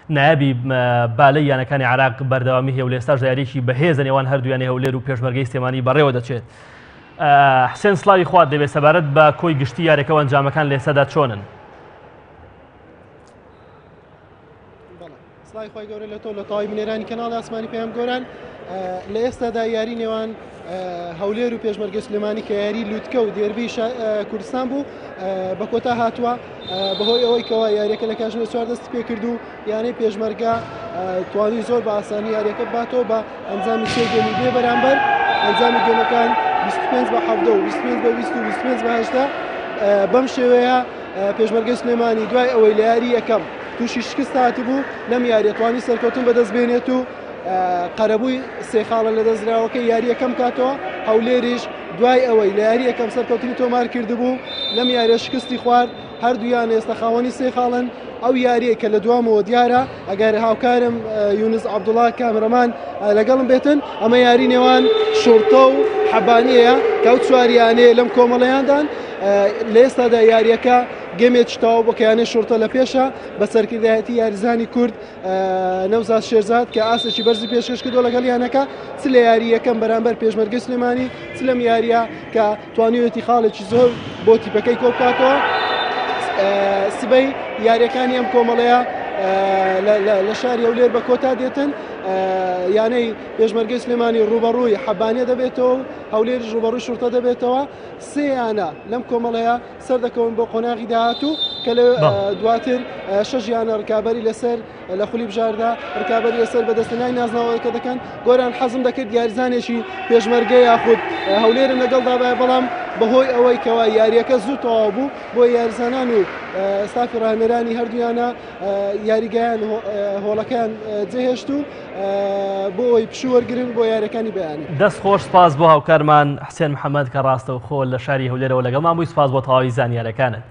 نایبی بالای یانەکانی عراق بەردەوامی هەیە و لە ئێستاش یاریکی بەهێزە نێوان هەردوویانی هەولێر و پێشمەرگەی سلێمانی بەڕێوە دەچێت. حسێن سڵاوی خوات دەبێت سەبارەت بە کۆی گشتی یاریەکە و ئەنجامەکان لە ئێستادا چۆنن؟ سڵاوی خۆی گەورە لە تۆ لە تەواوی بنێرانی کەناڵی ئاسمانی پێیان گۆران لە ئێستادا یاری نێوان هەولێر و پێشمەرگەی سلێمانی کە یاری لووتکە و دێربی کوردستان بوو بە کۆتا هاتووە بەهۆی ئەوەی کەوا یاریەکە لە کاتژمێر 4 دەستی پێ کردو یانەی پێشمەرگە توانی زۆر بە ئاسانی یاریەکە باتەوە بە ئەنجامی سێ گەمی بێ بەرامبەر ئەنجامی گەمەکان 25 بە 7 و 25 بە 20 و 25 بە 8 بەم شێوەیە پێشمەرگەی سلێمانی دوای ئەوەی لە یاری یەکەم تووشی شکست هاتبوو لەم یاریە توانی سەرکەوتن بەدەست بێنێت و قەرەبووی سێ خاڵە لە دەستراوەکە یاری یەکەم کاتەوە هەولێریش دوای ئەوەی لە یاری یەکەم سەرکەوتنی تۆمار کردبوو لەم یاریە شکستی خوارد هەردوویان ئێستا خاوەنی سێ خاڵن ئەو یاریە کە لە دوامەوە دیارە ئەگەر هاوکارم یونس عەبدوڵڵا کامرەمان لەگەڵم بێتن ئەمە یاری نێوان شورتە و حەبانیەیە کە ئەو چواریانەیە لەم کۆمەڵەیاندان لە ئێستادا یاریەکە گەمێک تاو بۆکەیانەی شورتە لە پێشە بە سەرکردایەتی یاریزانی کورد نەوزاد شێرزاد کە ئاسێکی بەرزی پێشکەش کردو لەگەڵ یانەکە چ لە یاری یەکەم بەرامبەر پێشمەرگەی سلێمانی چ لەم یاریە کە توانیوێتی خاڵێکی زۆر بۆ تیپەکەی کۆ بکاتەوە سبەی یاریەکانی ئەم کۆمەڵەیە لە شاری هەولێر بە کۆتا دێتن یانەی پێشمەرگەی سلێمانی ڕوبەڕووی حەبانیە دەبێتەوە هەولێریش ڕوبەڕووی شورتە دەبێتەوە سێ یانە لەم کۆمەڵەیە سەردەکەون بۆ قۆناغی داهاتوو کە لە دواتر شەش یانە ڕکابەری لەسەر لە خولی بژاردا ڕکابەری لەسەر بەدەستنای نازناوەکە دەکەن گۆران حەزم دەکرد یاریزانێکی پێشمەرگەی یاخود هەولێرم لەگەڵدا بایە بەڵام بەهۆی ئەوەی کەوا یاریەکە زوو تەواو بوو بۆ یاریزانان و ستافی ڕاهێنەرانی هەردوویانە یاریگایان هۆڵەکەیان جێهێشت و بۆ ئەوی پشوو وەرگرن بۆ یاریەکانی بەیانی. دەست خۆش سپاس بۆ هاوکارمان حسێن محەممەد کە ڕاستە و خۆ لە شاری هەولێرەوە لەگەڵمان بووی، سپاس بۆ تەواوی زانیاریەکانت.